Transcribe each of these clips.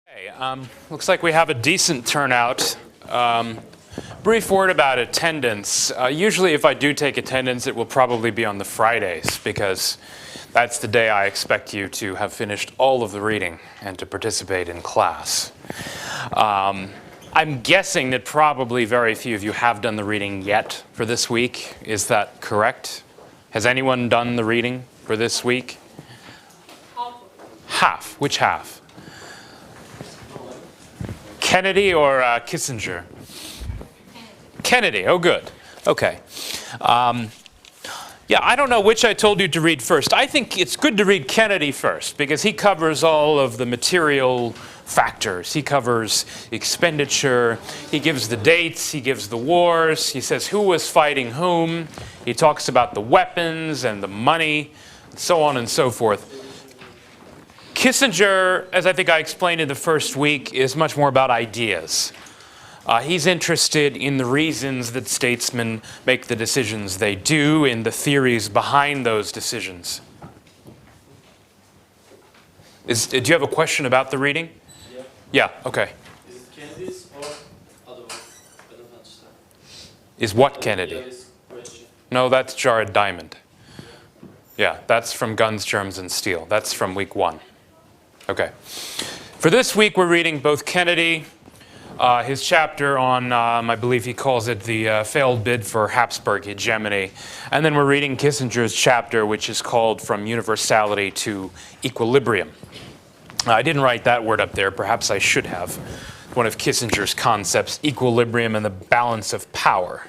Okay, looks like we have a decent turnout. Brief word about attendance. Usually if I do take attendance, it will probably be on the Fridays because that's the day I expect you to have finished all of the reading and to participate in class. I'm guessing that probably very few of you have done the reading yet for this week. Is that correct? Has anyone done the reading for this week? Half. Which half? Kennedy or Kissinger? Kennedy. Oh, good. Okay. Yeah, I don't know which I told you to read first. I think it's good to read Kennedy first because he covers all of the material factors. He covers expenditure. He gives the dates. He gives the wars. He says who was fighting whom. He talks about the weapons and the money, and so on and so forth. Kissinger, as I think I explained in the first week, is much more about ideas. He's interested in the reasons that statesmen make the decisions they do, in the theories behind those decisions. Do you have a question about the reading? Yeah. Yeah, okay. Is it Kennedy's or other one? I don't understand. Is what Kennedy? No, that's Jared Diamond. Yeah, that's from Guns, Germs, and Steel. That's from week 1. Okay. For this week, we're reading both Kennedy, his chapter on, I believe he calls it the failed bid for Hapsburg Hegemony. And then we're reading Kissinger's chapter, which is called From Universality to Equilibrium. I didn't write that word up there. Perhaps I should have. One of Kissinger's concepts, equilibrium and the balance of power.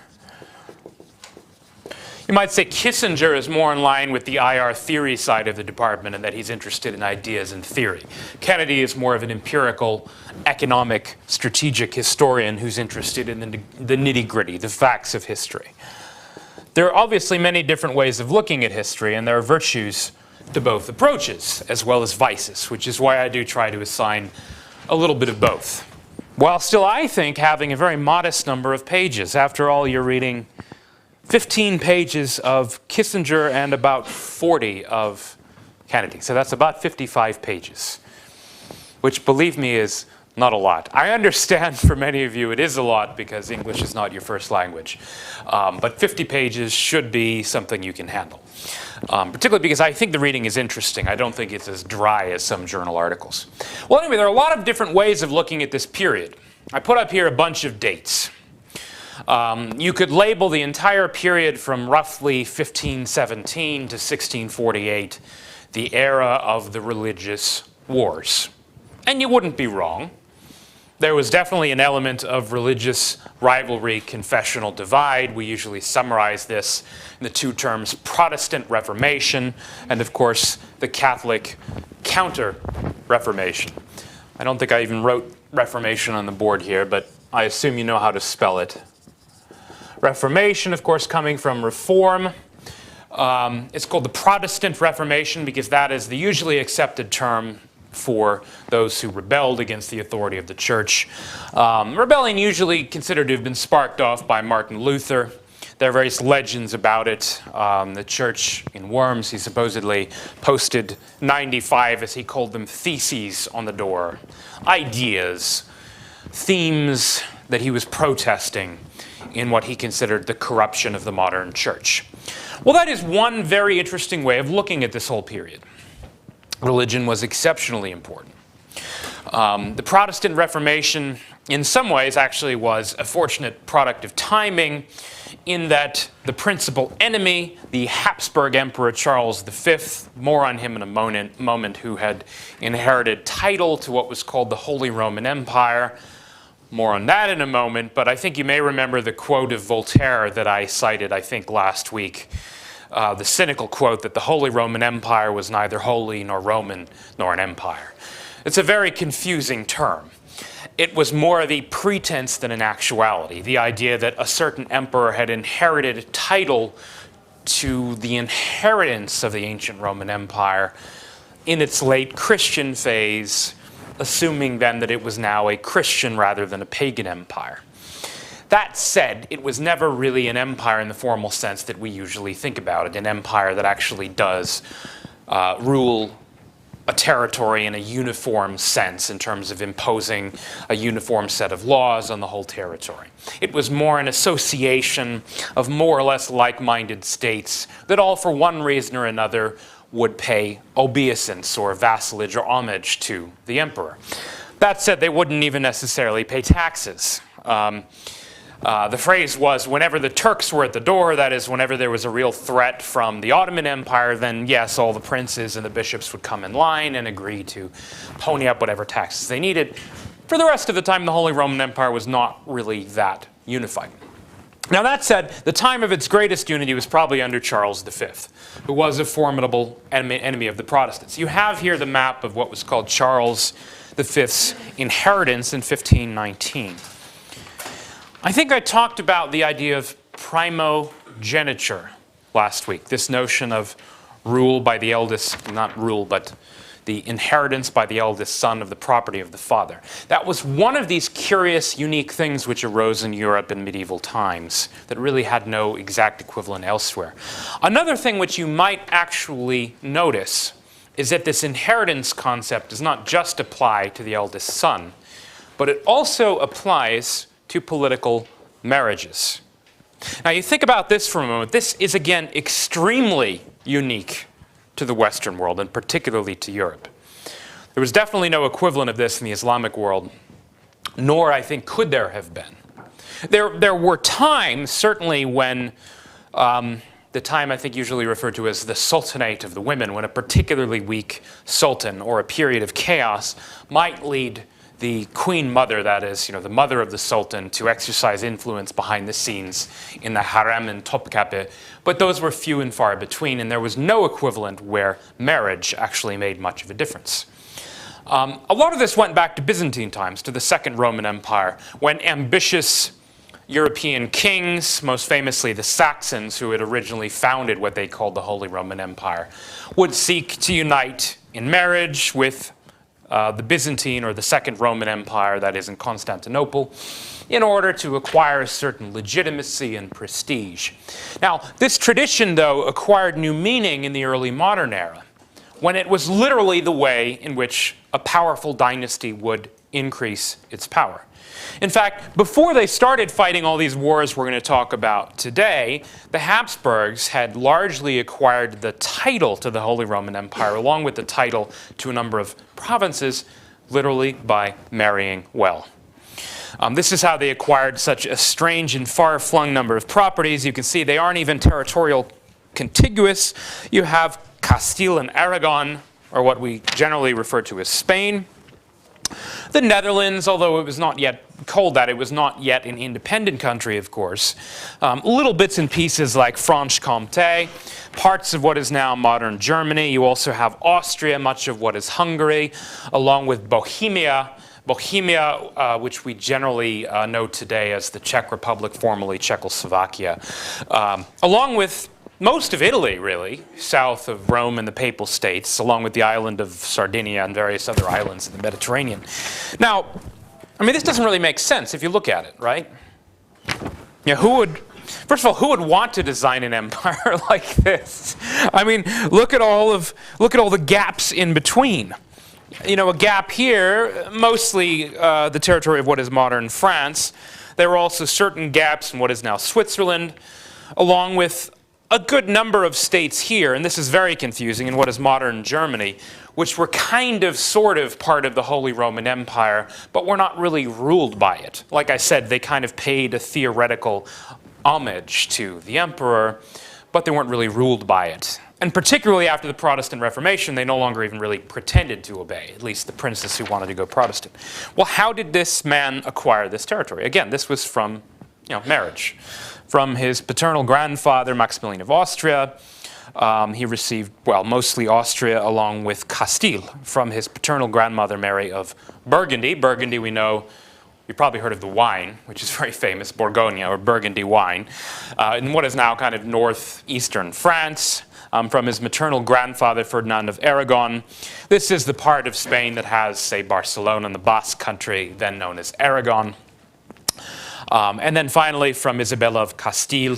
You might say Kissinger is more in line with the IR theory side of the department and that he's interested in ideas and theory. Kennedy is more of an empirical, economic, strategic historian who's interested in the nitty-gritty, the facts of history. There are obviously many different ways of looking at history, and there are virtues to both approaches, as well as vices, which is why I do try to assign a little bit of both. While still, I think, having a very modest number of pages. After all, you're reading 15 pages of Kissinger and about 40 of Kennedy. So that's about 55 pages, which, believe me, is not a lot. I understand for many of you it is a lot because English is not your first language. But 50 pages should be something you can handle, particularly because I think the reading is interesting. I don't think it's as dry as some journal articles. Well, anyway, there are a lot of different ways of looking at this period. I put up here a bunch of dates. You could label the entire period from roughly 1517 to 1648 the era of the religious wars. And you wouldn't be wrong. There was definitely an element of religious rivalry, confessional divide. We usually summarize this in the two terms Protestant Reformation and, of course, the Catholic Counter-Reformation. I don't think I even wrote Reformation on the board here, but I assume you know how to spell it. Reformation, of course, coming from reform. It's called the Protestant Reformation because that is the usually accepted term for those who rebelled against the authority of the church. Rebellion usually considered to have been sparked off by Martin Luther. There are various legends about it. The church in Worms, he supposedly posted 95, as he called them, theses on the door. Ideas, themes that he was protesting in what he considered the corruption of the modern church. Well, that is one very interesting way of looking at this whole period. Religion was exceptionally important. The Protestant Reformation, in some ways, actually was a fortunate product of timing in that the principal enemy, the Hapsburg Emperor Charles V, more on him in a moment, who had inherited title to what was called the Holy Roman Empire. More on that in a moment, but I think you may remember the quote of Voltaire that I cited, I think, last week. The cynical quote that the Holy Roman Empire was neither holy nor Roman nor an empire. It's a very confusing term. It was more of a pretense than an actuality. The idea that a certain emperor had inherited title to the inheritance of the ancient Roman Empire in its late Christian phase, assuming then that it was now a Christian rather than a pagan empire. That said, it was never really an empire in the formal sense that we usually think about it, an empire that actually does rule a territory in a uniform sense in terms of imposing a uniform set of laws on the whole territory. It was more an association of more or less like-minded states that all, for one reason or another, would pay obeisance or vassalage or homage to the emperor. That said, they wouldn't even necessarily pay taxes. The phrase was, whenever the Turks were at the door, that is, whenever there was a real threat from the Ottoman Empire, then yes, all the princes and the bishops would come in line and agree to pony up whatever taxes they needed. For the rest of the time, the Holy Roman Empire was not really that unified. Now that said, the time of its greatest unity was probably under Charles V, who was a formidable enemy of the Protestants. You have here the map of what was called Charles V's inheritance in 1519. I think I talked about the idea of primogeniture last week, this notion of rule by the eldest, not rule, but the inheritance by the eldest son of the property of the father. That was one of these curious, unique things which arose in Europe in medieval times that really had no exact equivalent elsewhere. Another thing which you might actually notice is that this inheritance concept does not just apply to the eldest son, but it also applies to political marriages. Now you think about this for a moment. This is again extremely unique to the Western world and particularly to Europe. There was definitely no equivalent of this in the Islamic world, nor I think could there have been. There were times certainly when the time I think usually referred to as the sultanate of the women, when a particularly weak sultan or a period of chaos might lead the queen mother, that is, the mother of the sultan, to exercise influence behind the scenes in the harem and Topkapi. But those were few and far between, and there was no equivalent where marriage actually made much of a difference. A lot of this went back to Byzantine times, to the Second Roman Empire, when ambitious European kings, most famously the Saxons, who had originally founded what they called the Holy Roman Empire, would seek to unite in marriage with the Byzantine or the Second Roman Empire, that is in Constantinople, in order to acquire a certain legitimacy and prestige. Now, this tradition, though, acquired new meaning in the early modern era, when it was literally the way in which a powerful dynasty would increase its power. In fact, before they started fighting all these wars we're going to talk about today, the Hapsburgs had largely acquired the title to the Holy Roman Empire, along with the title to a number of provinces, literally by marrying well. This is how they acquired such a strange and far-flung number of properties. You can see they aren't even territorial contiguous. You have Castile and Aragon, or what we generally refer to as Spain. The Netherlands, although it was not yet called that, it was not yet an independent country, of course. Little bits and pieces like Franche-Comté, parts of what is now modern Germany. You also have Austria, much of what is Hungary, along with Bohemia, which we generally know today as the Czech Republic, formerly Czechoslovakia, along with most of Italy, really, south of Rome and the Papal States, along with the island of Sardinia and various other islands in the Mediterranean. Now, I mean, this doesn't really make sense if you look at it, right? First of all, who would want to design an empire like this? I mean, look at all the gaps in between. A gap here, mostly the territory of what is modern France. There were also certain gaps in what is now Switzerland, along with a good number of states here, and this is very confusing, in what is modern Germany, which were kind of, sort of part of the Holy Roman Empire, but were not really ruled by it. Like I said, they kind of paid a theoretical homage to the emperor, but they weren't really ruled by it. And particularly after the Protestant Reformation, they no longer even really pretended to obey, at least the princes who wanted to go Protestant. Well, how did this man acquire this territory? Again, this was from marriage. From his paternal grandfather, Maximilian of Austria. He received, mostly Austria along with Castile from his paternal grandmother, Mary of Burgundy. Burgundy, we know, you've probably heard of the wine, which is very famous, Bourgogne or Burgundy wine, in what is now kind of northeastern France. From his maternal grandfather, Ferdinand of Aragon. This is the part of Spain that has, say, Barcelona and the Basque country, then known as Aragon. And then finally, from Isabella of Castile,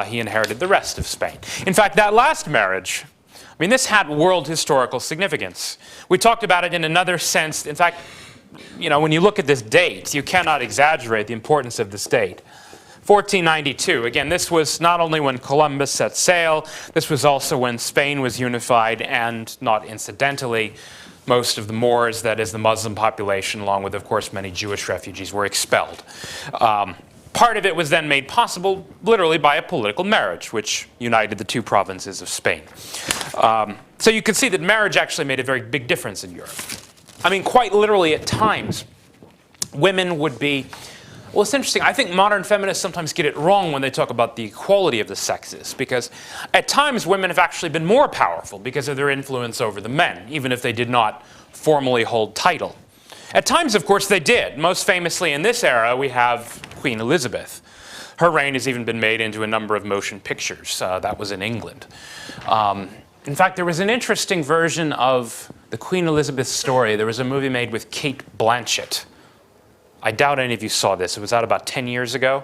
he inherited the rest of Spain. In fact, that last marriage I mean, this had world historical significance. We talked about it in another sense. In fact, you know, when you look at this date, you cannot exaggerate the importance of this date. 1492, again, this was not only when Columbus set sail, this was also when Spain was unified, and not incidentally, most of the Moors, that is the Muslim population, along with, of course, many Jewish refugees, were expelled. Part of it was then made possible literally by a political marriage, which united the two provinces of Spain. So you can see that marriage actually made a very big difference in Europe. I mean, quite literally at times, women would be, well, it's interesting. I think modern feminists sometimes get it wrong when they talk about the equality of the sexes, because at times women have actually been more powerful because of their influence over the men, even if they did not formally hold title. At times, of course, they did. Most famously in this era, we have Queen Elizabeth. Her reign has even been made into a number of motion pictures. That was in England. In fact, there was an interesting version of the Queen Elizabeth story. There was a movie made with Kate Blanchett. I doubt any of you saw this. It was out about 10 years ago.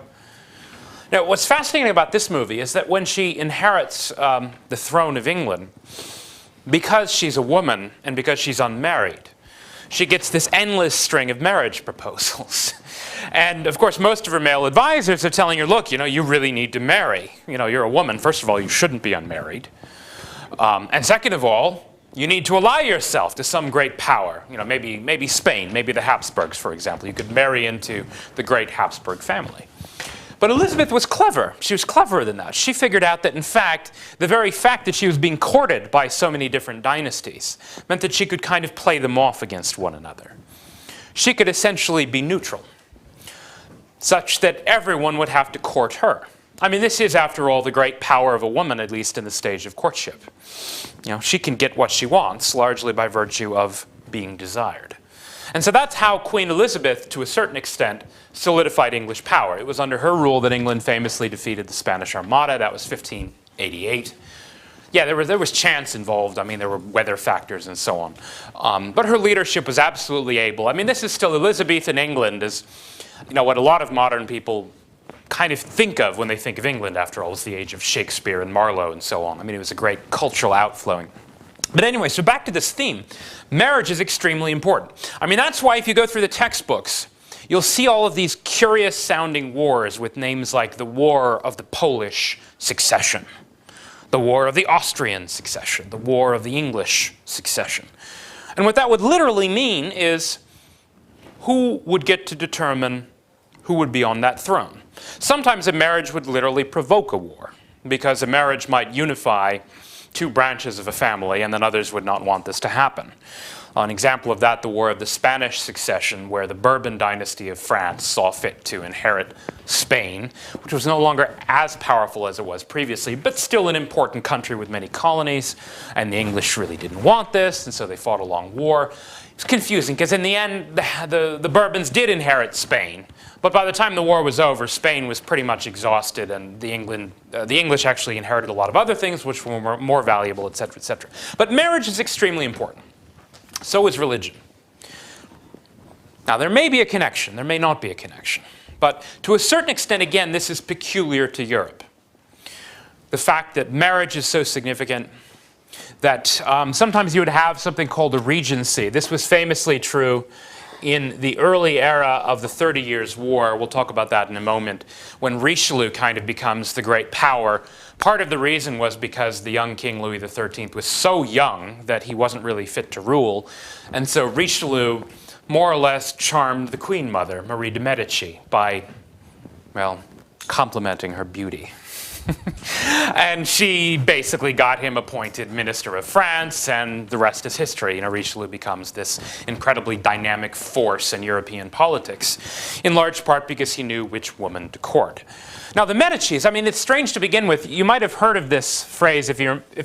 Now, what's fascinating about this movie is that when she inherits the throne of England, because she's a woman and because she's unmarried, she gets this endless string of marriage proposals. And of course, most of her male advisors are telling her, look, you know, you really need to marry. You know, you're a woman. First of all, you shouldn't be unmarried. And second of all, you need to ally yourself to some great power. You know, maybe Spain, maybe the Hapsburgs, for example. You could marry into the great Hapsburg family. But Elizabeth was clever. She was cleverer than that. She figured out that, in fact, the very fact that she was being courted by so many different dynasties meant that she could kind of play them off against one another. She could essentially be neutral, such that everyone would have to court her. I mean, this is, after all, the great power of a woman, at least in the stage of courtship. You know, she can get what she wants, largely by virtue of being desired. And so that's how Queen Elizabeth, to a certain extent, solidified English power. It was under her rule that England famously defeated the Spanish Armada. That was 1588. Yeah, there was chance involved. I mean, there were weather factors and so on. But her leadership was absolutely able. I mean, this is still Elizabethan England, is, you know, what a lot of modern people kind of think of when they think of England, after all. It's the age of Shakespeare and Marlowe and so on. I mean, it was a great cultural outflowing. But anyway, so back to this theme. Marriage is extremely important. I mean, that's why if you go through the textbooks, you'll see all of these curious-sounding wars with names like the War of the Polish Succession, the War of the Austrian Succession, the War of the English Succession. And what that would literally mean is who would get to determine who would be on that throne. Sometimes a marriage would literally provoke a war, because a marriage might unify two branches of a family, and then others would not want this to happen. An example of that, the War of the Spanish Succession, where the Bourbon dynasty of France saw fit to inherit Spain, which was no longer as powerful as it was previously, but still an important country with many colonies, and the English really didn't want this, and so they fought a long war. It's confusing, because in the end, the Bourbons did inherit Spain, but by the time the war was over, Spain was pretty much exhausted, and the English actually inherited a lot of other things which were more valuable, etc., etc. But marriage is extremely important. So is religion. Now, there may be a connection. There may not be a connection. But to a certain extent, again, this is peculiar to Europe. The fact that marriage is so significant that sometimes you would have something called a regency. This was famously true in the early era of the 30 Years' War. We'll talk about that in a moment, when Richelieu kind of becomes the great power. Part of the reason was because the young King Louis XIII was so young that he wasn't really fit to rule. And so Richelieu more or less charmed the Queen Mother, Marie de Medici, by, well, complimenting her beauty. And she basically got him appointed Minister of France, and the rest is history. You know, Richelieu becomes this incredibly dynamic force in European politics, in large part because he knew which woman to court. Now, the Medicis, I mean, it's strange to begin with. You might have heard of this phrase if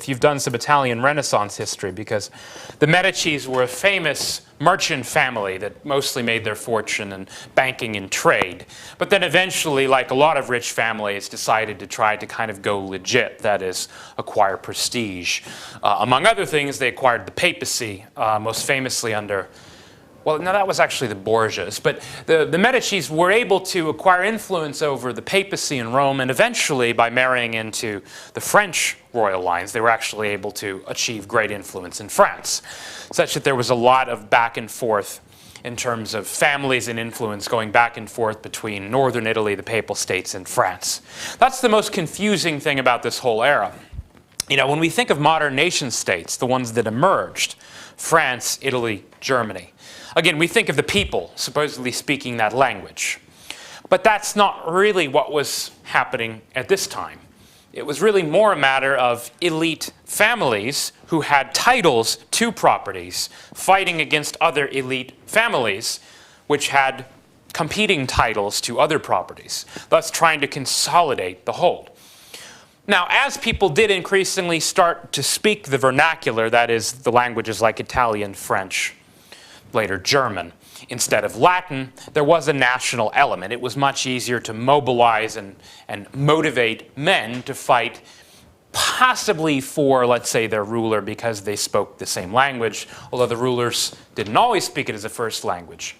you've done some Italian Renaissance history, because the Medicis were a famous merchant family that mostly made their fortune in banking and trade. But then eventually, like a lot of rich families, decided to try to kind of go legit, that is, acquire prestige. Among other things, they acquired the papacy, most famously under Well, no, that was actually the Borgias. But the Medicis were able to acquire influence over the papacy in Rome, and eventually, by marrying into the French royal lines, they were actually able to achieve great influence in France, such that there was a lot of back and forth in terms of families and influence going back and forth between northern Italy, the Papal States, and France. That's the most confusing thing about this whole era. You know, when we think of modern nation states, the ones that emerged, France, Italy, Germany, again, we think of the people supposedly speaking that language. But that's not really what was happening at this time. It was really more a matter of elite families who had titles to properties fighting against other elite families which had competing titles to other properties, thus trying to consolidate the hold. Now, as people did increasingly start to speak the vernacular, that is, the languages like Italian, French, later German, instead of Latin, there was a national element. It was much easier to mobilize and motivate men to fight, possibly for, let's say, their ruler because they spoke the same language, although the rulers didn't always speak it as a first language.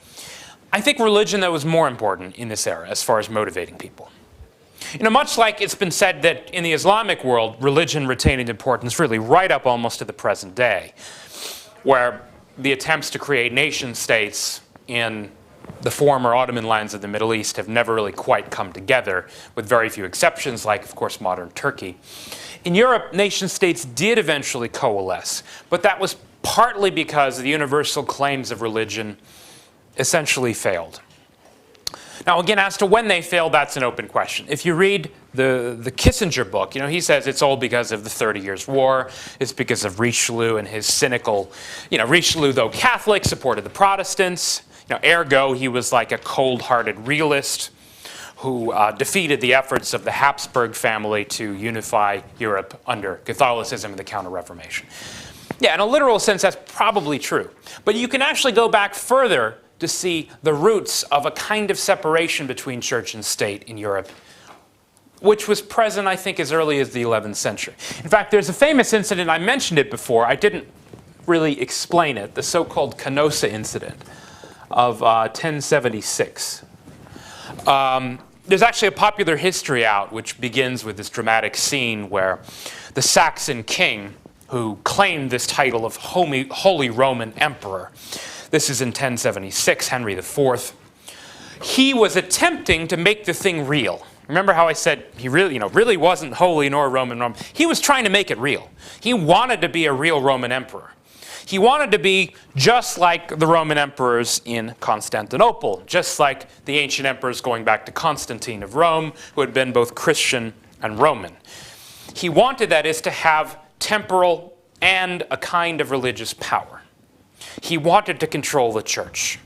I think religion, though, was more important in this era as far as motivating people. You know, much like it's been said that in the Islamic world, religion retained importance really right up almost to the present day, where the attempts to create nation states in the former Ottoman lands of the Middle East have never really quite come together, with very few exceptions, like, of course, modern Turkey. In Europe, nation states did eventually coalesce, but that was partly because the universal claims of religion essentially failed. Now, again, as to when they failed, that's an open question. If you read the Kissinger book, you know, he says it's all because of the 30 Years' War. It's because of Richelieu and his cynical, you know, Richelieu, though Catholic, supported the Protestants. You know, ergo, he was like a cold-hearted realist who defeated the efforts of the Hapsburg family to unify Europe under Catholicism and the Counter-Reformation. Yeah, in a literal sense, that's probably true. But you can actually go back further to see the roots of a kind of separation between church and state in Europe, which was present, I think, as early as the 11th century. In fact, there's a famous incident, I mentioned it before, I didn't really explain it, the so-called Canossa incident of 1076. There's actually a popular history out which begins with this dramatic scene where the Saxon king, who claimed this title of Holy Roman Emperor, this is in 1076, Henry IV. He was attempting to make the thing real. Remember how I said he really wasn't holy nor Roman. He was trying to make it real. He wanted to be a real Roman emperor. He wanted to be just like the Roman emperors in Constantinople, just like the ancient emperors going back to Constantine of Rome, who had been both Christian and Roman. He wanted, that is, to have temporal and a kind of religious power. He wanted to control the church.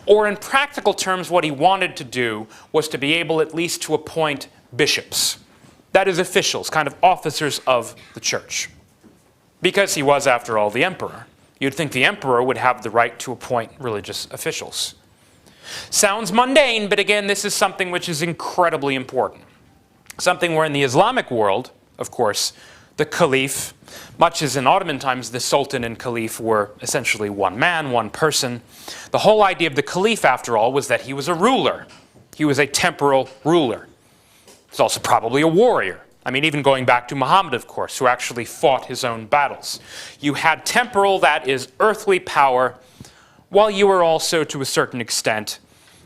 Or in practical terms, what he wanted to do was to be able at least to appoint bishops. That is, officials, kind of officers of the church. Because he was, after all, the emperor. You'd think the emperor would have the right to appoint religious officials. Sounds mundane, but again, this is something which is incredibly important. Something where in the Islamic world, of course, the caliph, much as in Ottoman times, the sultan and caliph were essentially one man, one person. The whole idea of the caliph, after all, was that he was a ruler. He was a temporal ruler. He's also probably a warrior. I mean, even going back to Muhammad, of course, who actually fought his own battles. You had temporal, that is, earthly power, while you were also, to a certain extent,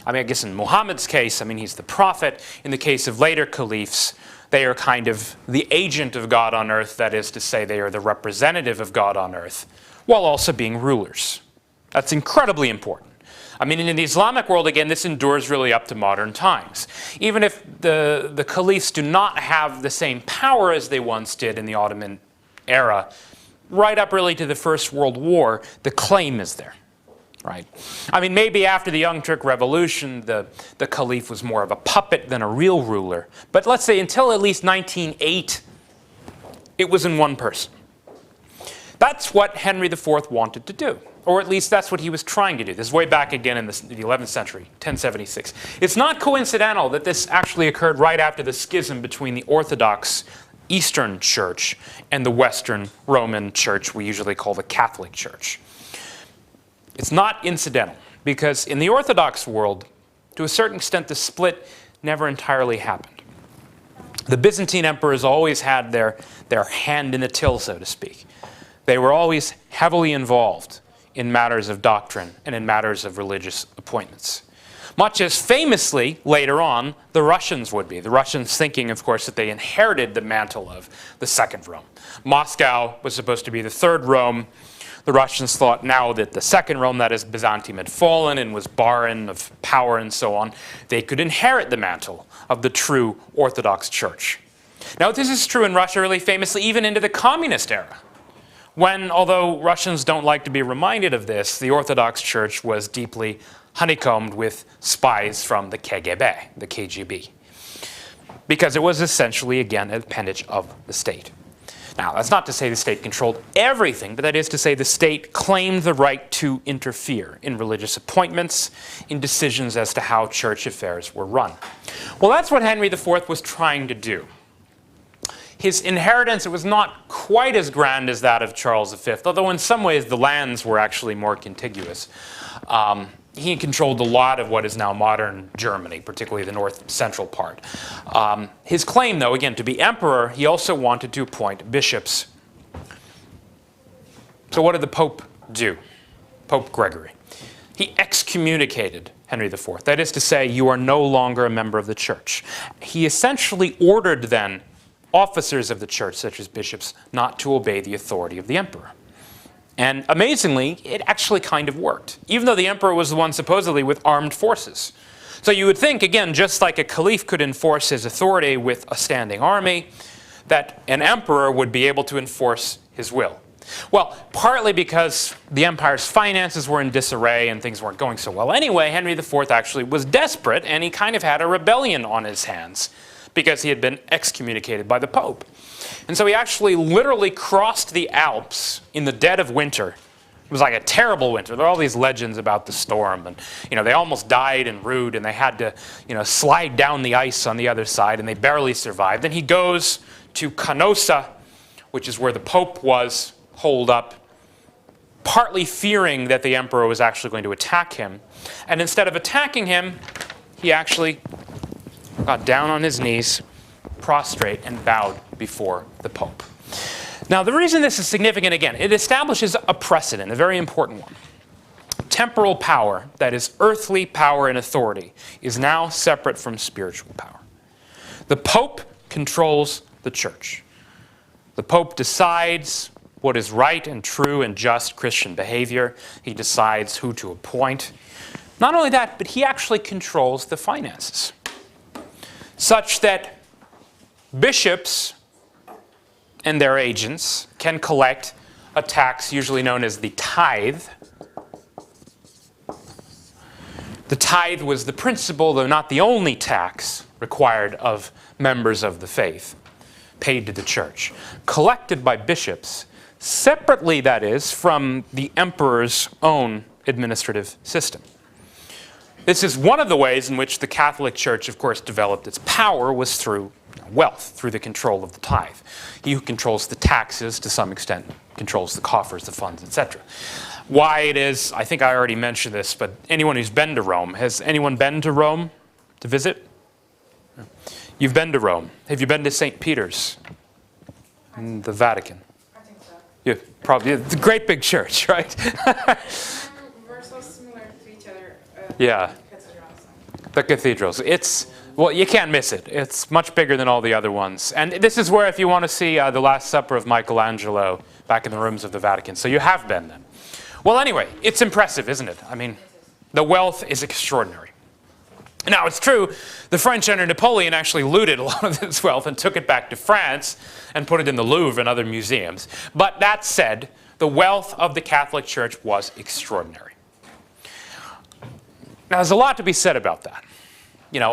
I mean, I guess in Muhammad's case, I mean, he's the prophet. In the case of later caliphs, they are kind of the agent of God on earth, that is to say, they are the representative of God on earth, while also being rulers. That's incredibly important. I mean, in the Islamic world, again, this endures really up to modern times. Even if the caliphs do not have the same power as they once did in the Ottoman era, right up really to the First World War, the claim is there. Right? I mean, maybe after the Young Turk Revolution, the caliph was more of a puppet than a real ruler. But let's say until at least 1908, it was in one person. That's what Henry IV wanted to do. Or at least that's what he was trying to do. This is way back again in the 11th century, 1076. It's not coincidental that this actually occurred right after the schism between the Orthodox Eastern Church and the Western Roman Church we usually call the Catholic Church. It's not incidental, because in the Orthodox world, to a certain extent, the split never entirely happened. The Byzantine emperors always had their hand in the till, so to speak. They were always heavily involved in matters of doctrine and in matters of religious appointments. Much as famously, later on, the Russians would be. The Russians thinking, of course, that they inherited the mantle of the Second Rome. Moscow was supposed to be the Third Rome. The Russians thought now that the Second Rome, that is Byzantium, had fallen and was barren of power and so on, they could inherit the mantle of the true Orthodox Church. Now, this is true in Russia really famously even into the communist era, when, although Russians don't like to be reminded of this, the Orthodox Church was deeply honeycombed with spies from the KGB, the KGB, because it was essentially, again, an appendage of the state. Now, that's not to say the state controlled everything, but that is to say the state claimed the right to interfere in religious appointments, in decisions as to how church affairs were run. Well, that's what Henry IV was trying to do. His inheritance, it was not quite as grand as that of Charles V, although in some ways the lands were actually more contiguous. He controlled a lot of what is now modern Germany, particularly the north-central part. His claim, though, again, to be emperor, he also wanted to appoint bishops. So what did the Pope do? Pope Gregory. He excommunicated Henry IV. That is to say, you are no longer a member of the church. He essentially ordered, then, officers of the church, such as bishops, not to obey the authority of the emperor. And amazingly, it actually kind of worked, even though the emperor was the one supposedly with armed forces. So you would think, again, just like a caliph could enforce his authority with a standing army, that an emperor would be able to enforce his will. Well, partly because the empire's finances were in disarray and things weren't going so well anyway, Henry IV actually was desperate, and he kind of had a rebellion on his hands because he had been excommunicated by the Pope. And so he actually literally crossed the Alps in the dead of winter. It was like a terrible winter. There are all these legends about the storm, and they almost died en route, and they had to slide down the ice on the other side, and they barely survived. Then he goes to Canossa, which is where the Pope was holed up, partly fearing that the emperor was actually going to attack him. And instead of attacking him, he actually got down on his knees, prostrate, and bowed before the Pope. Now, the reason this is significant, again, it establishes a precedent, a very important one. Temporal power, that is earthly power and authority, is now separate from spiritual power. The Pope controls the church. The Pope decides what is right and true and just Christian behavior. He decides who to appoint. Not only that, but he actually controls the finances, such that bishops and their agents can collect a tax usually known as the tithe. The tithe was the principal, though not the only tax required of members of the faith, paid to the church, collected by bishops, separately, that is, from the emperor's own administrative system. This is one of the ways in which the Catholic Church, of course, developed its power was through wealth, through the control of the tithe. He who controls the taxes, to some extent, controls the coffers, the funds, etc. Why it is, I think I already mentioned this, but anyone who's been to Rome, has anyone been to Rome to visit? You've been to Rome. Have you been to St. Peter's in the Vatican? I think so. Yeah, probably. It's a great big church, right? We're so similar to each other. Yeah. The cathedrals. Well, you can't miss it. It's much bigger than all the other ones. And this is where, if you want to see the Last Supper of Michelangelo back in the rooms of the Vatican. So you have been then. Well, anyway, it's impressive, isn't it? I mean, the wealth is extraordinary. Now, it's true, the French under Napoleon actually looted a lot of this wealth and took it back to France and put it in the Louvre and other museums. But that said, the wealth of the Catholic Church was extraordinary. Now, there's a lot to be said about that.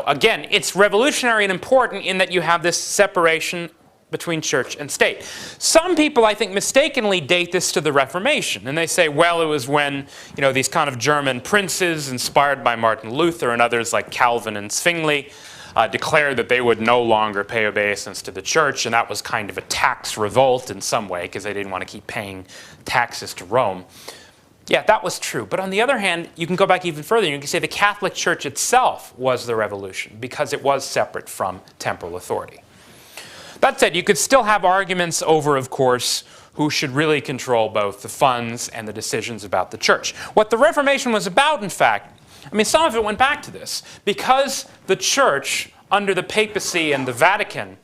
Again, it's revolutionary and important in that you have this separation between church and state. Some people, I think, mistakenly date this to the Reformation. And they say, well, it was when, these kind of German princes, inspired by Martin Luther and others like Calvin and Zwingli, declared that they would no longer pay obeisance to the church. And that was kind of a tax revolt in some way, because they didn't want to keep paying taxes to Rome. Yeah, that was true. But on the other hand, you can go back even further. You can say the Catholic Church itself was the revolution because it was separate from temporal authority. That said, you could still have arguments over, of course, who should really control both the funds and the decisions about the church. What the Reformation was about, in fact, I mean, some of it went back to this. Because the church, under the papacy and the Vatican,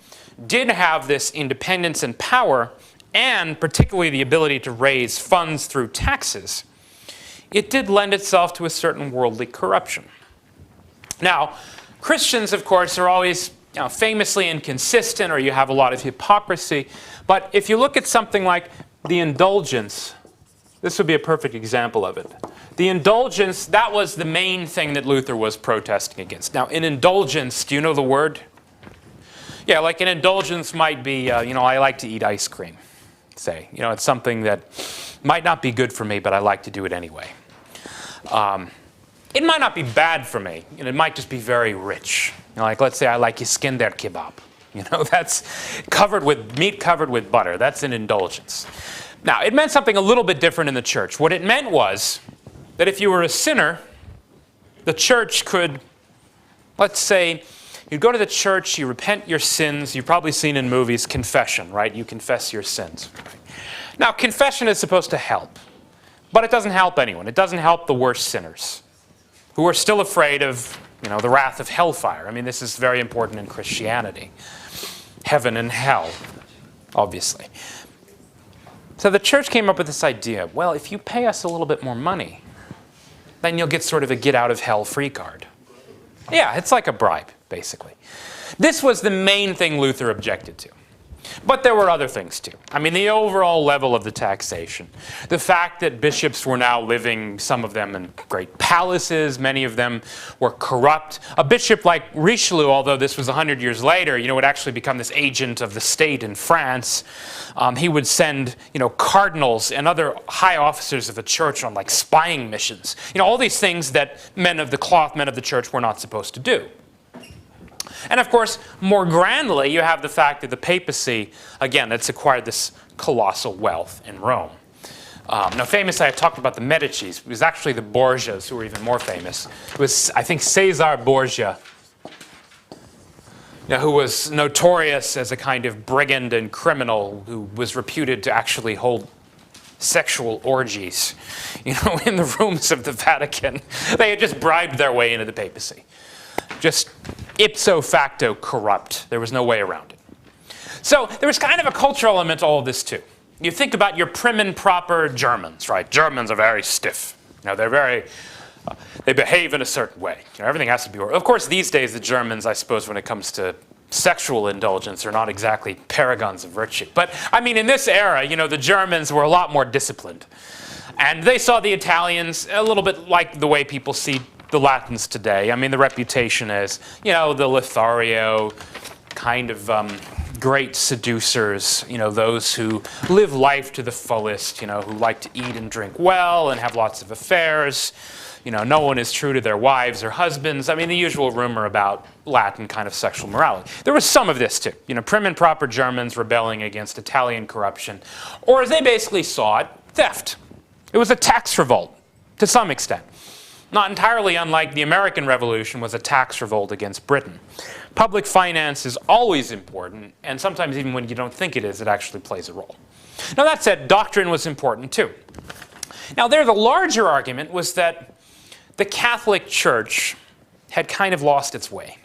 did have this independence and power, and particularly the ability to raise funds through taxes, it did lend itself to a certain worldly corruption. Now, Christians, of course, are always famously inconsistent, or you have a lot of hypocrisy. But if you look at something like the indulgence, this would be a perfect example of it. The indulgence, that was the main thing that Luther was protesting against. Now, in indulgence, do you know the word? Yeah, like an indulgence might be, I like to eat ice cream, say. It's something that might not be good for me, but I like to do it anyway. It might not be bad for me. It might just be very rich. Like, let's say I like Iskender kebab. That's meat covered with butter. That's an indulgence. Now, it meant something a little bit different in the church. What it meant was that if you were a sinner, the church could, let's say, you go to the church, you repent your sins. You've probably seen in movies confession, right? You confess your sins. Now, confession is supposed to help, but it doesn't help anyone. It doesn't help the worst sinners who are still afraid of the wrath of hellfire. I mean, this is very important in Christianity. Heaven and hell, obviously. So the church came up with this idea, well, if you pay us a little bit more money, then you'll get sort of a get-out-of-hell-free card. Yeah, it's like a bribe, basically. This was the main thing Luther objected to. But there were other things too. I mean, the overall level of the taxation. The fact that bishops were now living, some of them in great palaces, many of them were corrupt. A bishop like Richelieu, although this was 100 years later, would actually become this agent of the state in France. He would send, cardinals and other high officers of the church on like spying missions. All these things that men of the cloth, men of the church were not supposed to do. And of course, more grandly, you have the fact that the papacy, again, that's acquired this colossal wealth in Rome. Now, famously, I talked about the Medicis. It was actually the Borgias who were even more famous. It was, I think, Caesar Borgia, who was notorious as a kind of brigand and criminal who was reputed to actually hold sexual orgies, in the rooms of the Vatican. They had just bribed their way into the papacy. Just ipso facto corrupt. There was no way around it. So there was kind of a cultural element to all of this too. You think about your prim and proper Germans, right? Germans are very stiff. They behave in a certain way. Everything has to be. Of course, these days the Germans, I suppose, when it comes to sexual indulgence, are not exactly paragons of virtue. But I mean, in this era, the Germans were a lot more disciplined, and they saw the Italians a little bit like the way people see the Latins today. I mean, the reputation is, the Lothario, kind of great seducers, those who live life to the fullest, who like to eat and drink well and have lots of affairs. No one is true to their wives or husbands. I mean, the usual rumor about Latin kind of sexual morality. There was some of this too. Prim and proper Germans rebelling against Italian corruption. Or as they basically saw it, theft. It was a tax revolt, to some extent. Not entirely unlike the American Revolution was a tax revolt against Britain. Public finance is always important, and sometimes even when you don't think it is, it actually plays a role. Now that said, doctrine was important too. Now there, the larger argument was that the Catholic Church had kind of lost its way.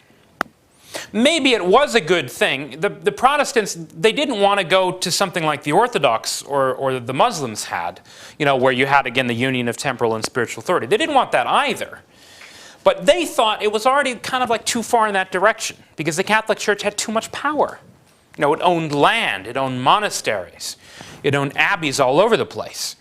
Maybe it was a good thing. The Protestants, they didn't want to go to something like the Orthodox or the Muslims had, where you had, again, the union of temporal and spiritual authority. They didn't want that either. But they thought it was already kind of like too far in that direction because the Catholic Church had too much power. It owned land, it owned monasteries, it owned abbeys all over the place.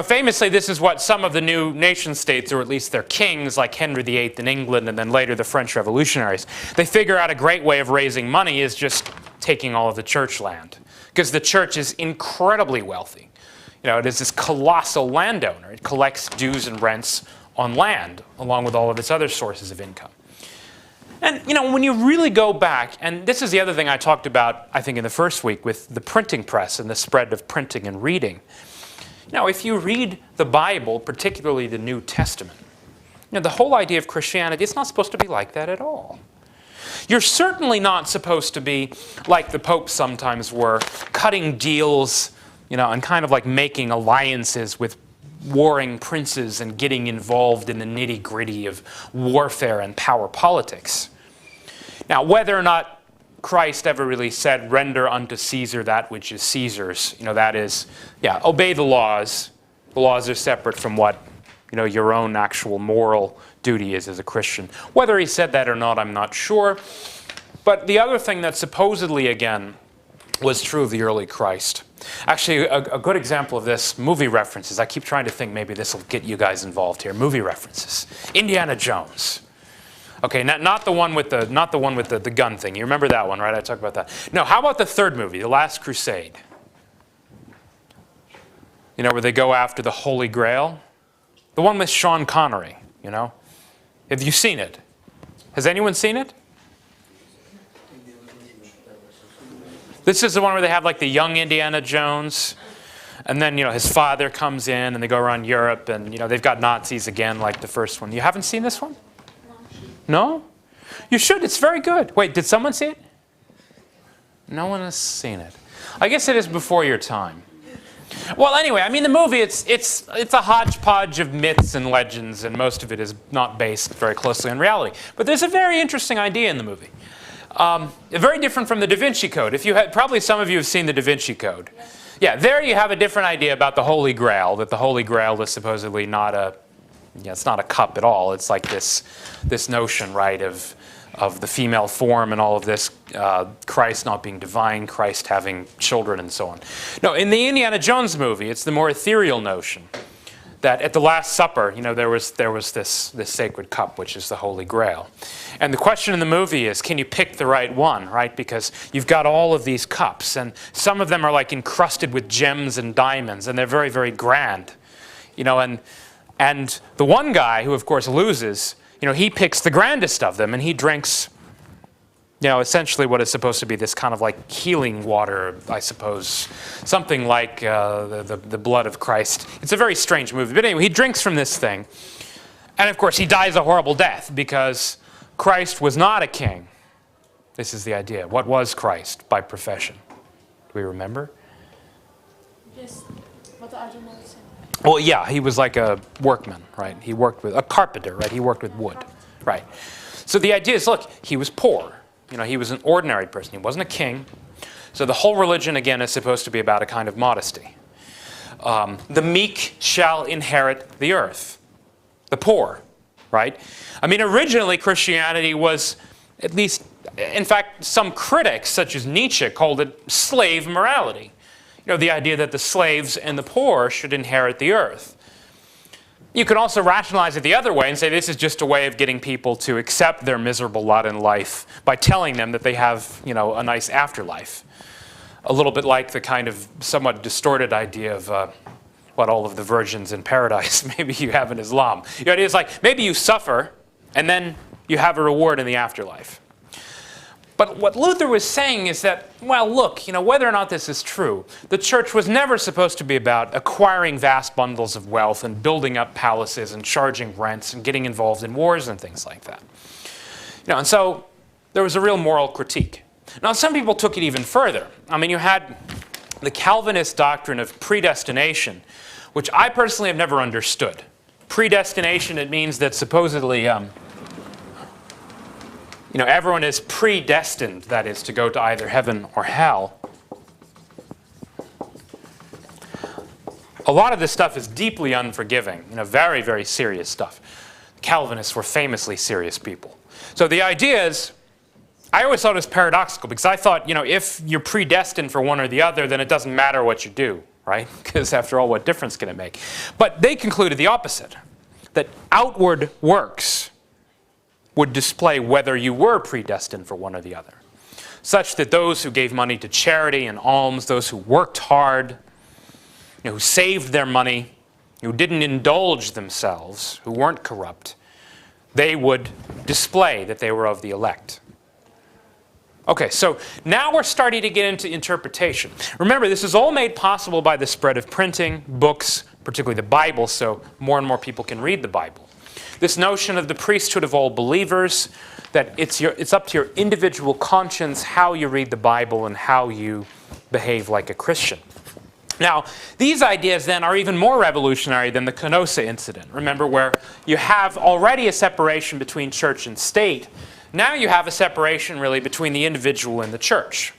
Famously, this is what some of the new nation states, or at least their kings, like Henry VIII in England and then later the French revolutionaries, they figure out a great way of raising money is just taking all of the church land. Because the church is incredibly wealthy. It is this colossal landowner. It collects dues and rents on land, along with all of its other sources of income. And, when you really go back, and this is the other thing I talked about, I think, in the first week with the printing press and the spread of printing and reading. Now, if you read the Bible, particularly the New Testament, the whole idea of Christianity, it's not supposed to be like that at all. You're certainly not supposed to be like the popes sometimes were, cutting deals, and kind of like making alliances with warring princes and getting involved in the nitty-gritty of warfare and power politics. Now, whether or not Christ ever really said, render unto Caesar that which is Caesar's, that is, obey the laws. The laws are separate from what, your own actual moral duty is as a Christian. Whether he said that or not, I'm not sure. But the other thing that supposedly, again, was true of the early Christ. Actually, a good example of this, movie references. I keep trying to think maybe this will get you guys involved here. Movie references. Indiana Jones. Okay, not the one with the gun thing. You remember that one, right? I talked about that. No, how about the third movie, The Last Crusade? Where they go after the Holy Grail? The one with Sean Connery, Have you seen it? Has anyone seen it? This is the one where they have like the young Indiana Jones, and then his father comes in, and they go around Europe, and they've got Nazis again, like the first one. You haven't seen this one? No? You should. It's very good. Wait, did someone see it? No one has seen it. I guess it is before your time. Well, anyway, I mean, the movie, it's a hodgepodge of myths and legends, and most of it is not based very closely on reality. But there's a very interesting idea in the movie. Very different from the Da Vinci Code. Probably some of you have seen the Da Vinci Code. Yeah, there you have a different idea about the Holy Grail, that the Holy Grail is supposedly not it's not a cup at all. It's like this notion, right, of the female form and all of this, Christ not being divine, Christ having children and so on. No, in the Indiana Jones movie, it's the more ethereal notion that at the Last Supper, there was this sacred cup, which is the Holy Grail. And the question in the movie is, can you pick the right one, right? Because you've got all of these cups, and some of them are like encrusted with gems and diamonds, and they're very, very grand. And the one guy who, of course, loses, he picks the grandest of them, and he drinks, essentially what is supposed to be this kind of like healing water, I suppose, something like the blood of Christ. It's a very strange movie. But anyway, he drinks from this thing. And of course, he dies a horrible death because Christ was not a king. This is the idea. What was Christ by profession? Do we remember? Yes, but I don't know. Well, yeah, he was like a workman, right? He worked with a carpenter, right? He worked with wood, right? So the idea is, look, he was poor. He was an ordinary person. He wasn't a king. So the whole religion, again, is supposed to be about a kind of modesty. The meek shall inherit the earth. The poor, right? I mean, originally Christianity was, at least, in fact, some critics, such as Nietzsche, called it slave morality. The idea that the slaves and the poor should inherit the earth. You can also rationalize it the other way and say this is just a way of getting people to accept their miserable lot in life by telling them that they have, a nice afterlife. A little bit like the kind of somewhat distorted idea of what all of the virgins in paradise maybe you have in Islam. The idea is like maybe you suffer and then you have a reward in the afterlife. But what Luther was saying is that, well, look, whether or not this is true, the church was never supposed to be about acquiring vast bundles of wealth and building up palaces and charging rents and getting involved in wars and things like that. And so there was a real moral critique. Now, some people took it even further. I mean, you had the Calvinist doctrine of predestination, which I personally have never understood. Predestination, it means that supposedly everyone is predestined, that is, to go to either heaven or hell. A lot of this stuff is deeply unforgiving, very, very serious stuff. Calvinists were famously serious people. So the idea is, I always thought it was paradoxical, because I thought, if you're predestined for one or the other, then it doesn't matter what you do, right? Because after all, what difference can it make? But they concluded the opposite, that outward works would display whether you were predestined for one or the other, such that those who gave money to charity and alms, those who worked hard, who saved their money, who didn't indulge themselves, who weren't corrupt, they would display that they were of the elect. Okay, so now we're starting to get into interpretation. Remember, this is all made possible by the spread of printing, books, particularly the Bible, so more and more people can read the Bible. This notion of the priesthood of all believers, that it's up to your individual conscience how you read the Bible and how you behave like a Christian. Now, these ideas then are even more revolutionary than the Canossa incident. Remember, where you have already a separation between church and state. Now you have a separation really between the individual and the church.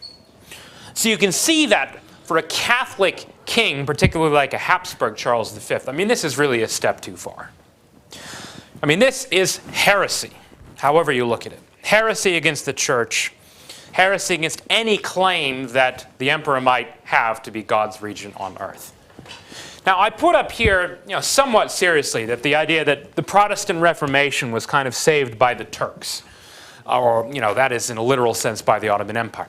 So you can see that for a Catholic king, particularly like a Hapsburg Charles V, I mean, this is really a step too far. I mean, this is heresy, however you look at it. Heresy against the church, heresy against any claim that the emperor might have to be God's regent on earth. Now, I put up here, somewhat seriously, that the idea that the Protestant Reformation was kind of saved by the Turks. Or, that is in a literal sense by the Ottoman Empire.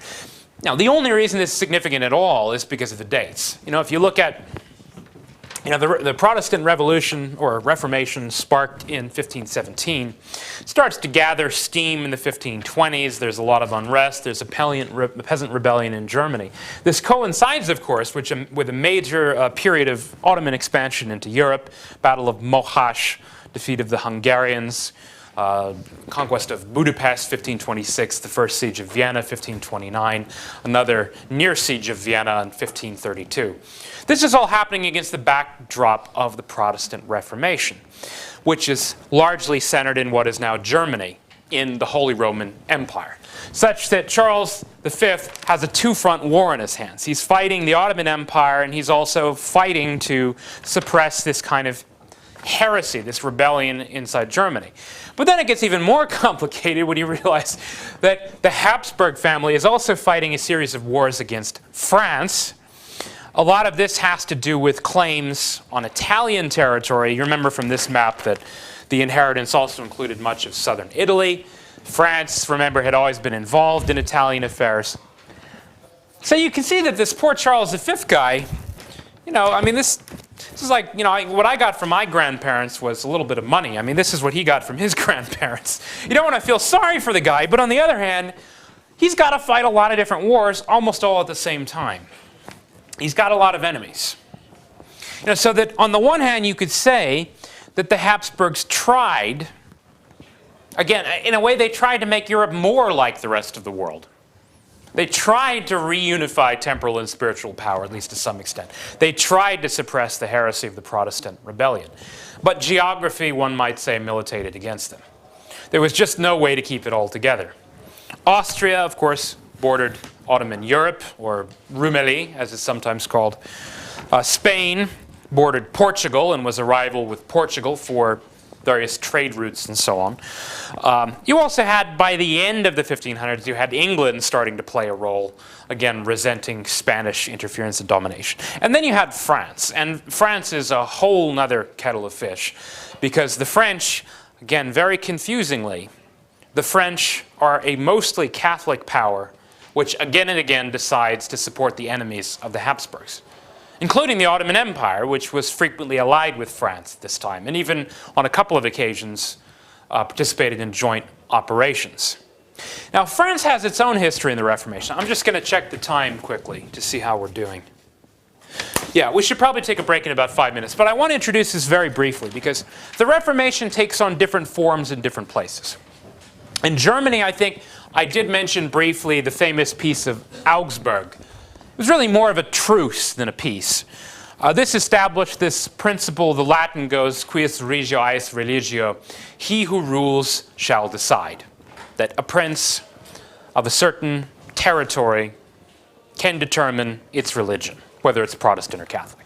Now, the only reason this is significant at all is because of the dates. If you look at, the Protestant Revolution or Reformation sparked in 1517, starts to gather steam in the 1520s. There's a lot of unrest. There's a peasant rebellion in Germany. This coincides, of course, with a major period of Ottoman expansion into Europe, Battle of Mohacs, defeat of the Hungarians, conquest of Budapest, 1526, the first siege of Vienna, 1529, another near siege of Vienna in 1532. This is all happening against the backdrop of the Protestant Reformation, which is largely centered in what is now Germany, in the Holy Roman Empire, such that Charles V has a two-front war in his hands. He's fighting the Ottoman Empire, and he's also fighting to suppress this kind of heresy, this rebellion inside Germany. But then it gets even more complicated when you realize that the Hapsburg family is also fighting a series of wars against France. A lot of this has to do with claims on Italian territory. You remember from this map that the inheritance also included much of southern Italy. France, remember, had always been involved in Italian affairs. So you can see that this poor Charles V guy, this is like, what I got from my grandparents was a little bit of money. I mean, this is what he got from his grandparents. You don't want to feel sorry for the guy, but on the other hand, he's got to fight a lot of different wars, almost all at the same time. He's got a lot of enemies. So that on the one hand, you could say that the Habsburgs tried, again, in a way they tried to make Europe more like the rest of the world. They tried to reunify temporal and spiritual power, at least to some extent. They tried to suppress the heresy of the Protestant rebellion. But geography, one might say, militated against them. There was just no way to keep it all together. Austria, of course, bordered Ottoman Europe, or Rumeli, as it's sometimes called. Spain bordered Portugal and was a rival with Portugal for various trade routes and so on. You also had, by the end of the 1500s, you had England starting to play a role, again, resenting Spanish interference and domination. And then you had France. And France is a whole nother kettle of fish, because the French, again, very confusingly, the French are a mostly Catholic power, which again and again decides to support the enemies of the Habsburgs, including the Ottoman Empire, which was frequently allied with France at this time, and even on a couple of occasions participated in joint operations. Now, France has its own history in the Reformation. I'm just going to check the time quickly to see how we're doing. Yeah, we should probably take a break in about 5 minutes, but I want to introduce this very briefly, because the Reformation takes on different forms in different places. In Germany, I think I did mention briefly the famous Peace of Augsburg. It was really more of a truce than a peace. This established this principle, the Latin goes, quis regio est religio, he who rules shall decide. That a prince of a certain territory can determine its religion, whether it's Protestant or Catholic.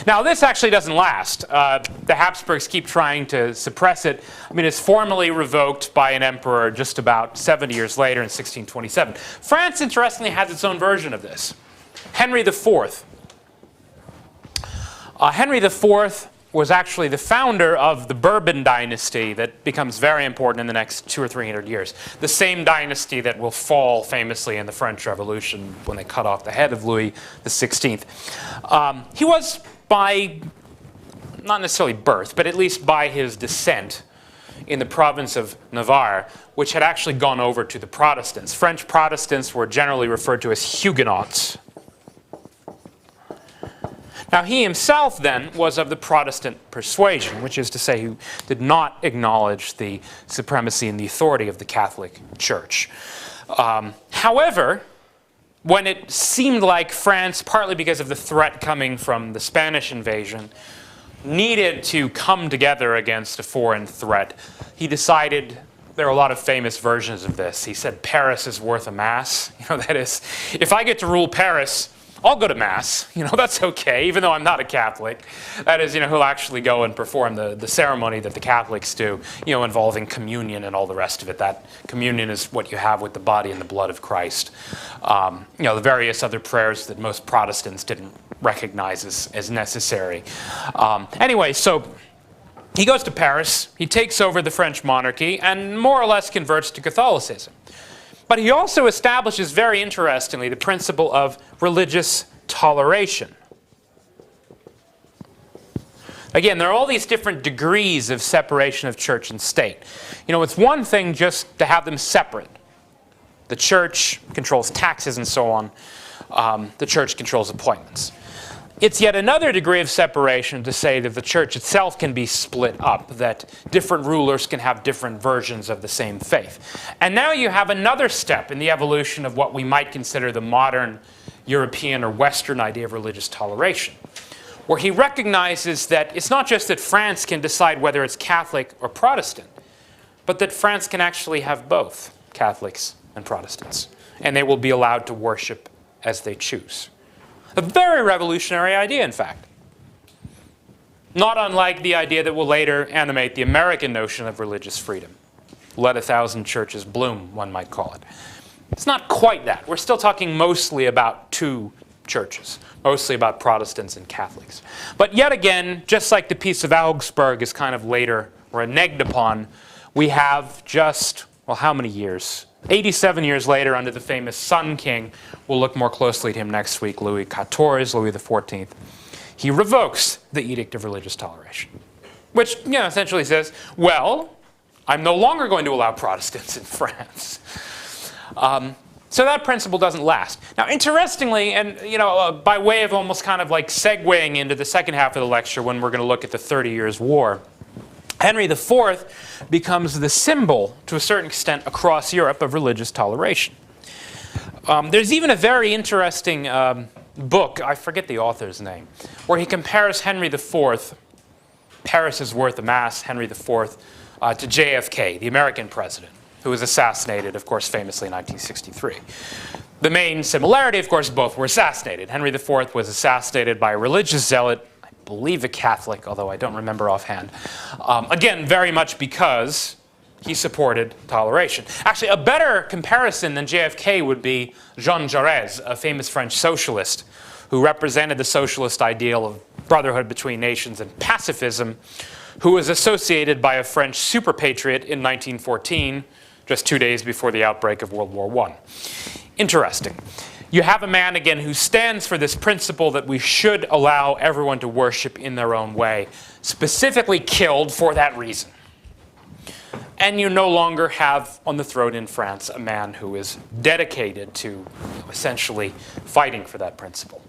Now, this actually doesn't last. The Habsburgs keep trying to suppress it. I mean, it's formally revoked by an emperor just about 70 years later in 1627. France, interestingly, has its own version of this. Henry IV. Henry IV was actually the founder of the Bourbon dynasty that becomes very important in the next 200 or 300 years. The same dynasty that will fall famously in the French Revolution when they cut off the head of Louis XVI. He was by, not necessarily birth, but at least by his descent, in the province of Navarre, which had actually gone over to the Protestants. French Protestants were generally referred to as Huguenots. Now, he himself then was of the Protestant persuasion, which is to say he did not acknowledge the supremacy and the authority of the Catholic Church. However, when it seemed like France, partly because of the threat coming from the Spanish invasion, needed to come together against a foreign threat, he decided, there are a lot of famous versions of this, he said Paris is worth a mass. That is, if I get to rule Paris, I'll go to Mass. That's okay, even though I'm not a Catholic. That is, he'll actually go and perform the ceremony that the Catholics do, involving communion and all the rest of it. That communion is what you have with the body and the blood of Christ. The various other prayers that most Protestants didn't recognize as necessary. Anyway, so he goes to Paris, he takes over the French monarchy, and more or less converts to Catholicism. But he also establishes, very interestingly, the principle of religious toleration. Again, there are all these different degrees of separation of church and state. It's one thing just to have them separate. The church controls taxes and so on. The church controls appointments. It's yet another degree of separation to say that the church itself can be split up, that different rulers can have different versions of the same faith. And now you have another step in the evolution of what we might consider the modern European or Western idea of religious toleration, where he recognizes that it's not just that France can decide whether it's Catholic or Protestant, but that France can actually have both Catholics and Protestants, and they will be allowed to worship as they choose. A very revolutionary idea, in fact. Not unlike the idea that will later animate the American notion of religious freedom. Let 1,000 churches bloom, one might call it. It's not quite that. We're still talking mostly about two churches, mostly about Protestants and Catholics. But yet again, just like the Peace of Augsburg is kind of later reneged upon, we have just, well, how many years? 87 years later, under the famous Sun King, we'll look more closely at him next week, Louis XIV, Louis XIV, he revokes the Edict of Religious Toleration, which essentially says, well, I'm no longer going to allow Protestants in France. So that principle doesn't last. Now, interestingly, and by way of almost kind of like segueing into the second half of the lecture when we're going to look at the 30 Years' War, Henry IV becomes the symbol, to a certain extent, across Europe of religious toleration. There's even a very interesting book, I forget the author's name, where he compares Henry IV, Paris is worth a mass, Henry IV, to JFK, the American president, who was assassinated, of course, famously in 1963. The main similarity, of course, both were assassinated. Henry IV was assassinated by a religious zealot, I believe a Catholic, although I don't remember offhand. Again, very much because he supported toleration. Actually, a better comparison than JFK would be Jean Jaurès, a famous French socialist who represented the socialist ideal of brotherhood between nations and pacifism, who was associated by a French super patriot in 1914, just 2 days before the outbreak of World War I. Interesting. You have a man, again, who stands for this principle that we should allow everyone to worship in their own way, specifically killed for that reason. And you no longer have on the throne in France a man who is dedicated to essentially fighting for that principle.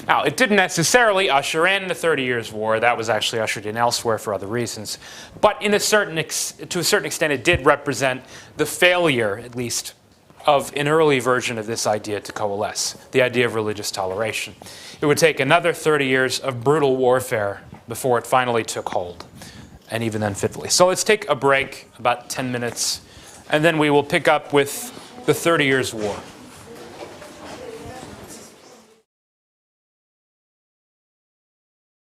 Now, it didn't necessarily usher in the 30 Years' War. That was actually ushered in elsewhere for other reasons. But to a certain extent, it did represent the failure, at least, of an early version of this idea to coalesce, the idea of religious toleration. It would take another 30 years of brutal warfare before it finally took hold, and even then fitfully. So let's take a break, about 10 minutes, and then we will pick up with the 30 Years' War.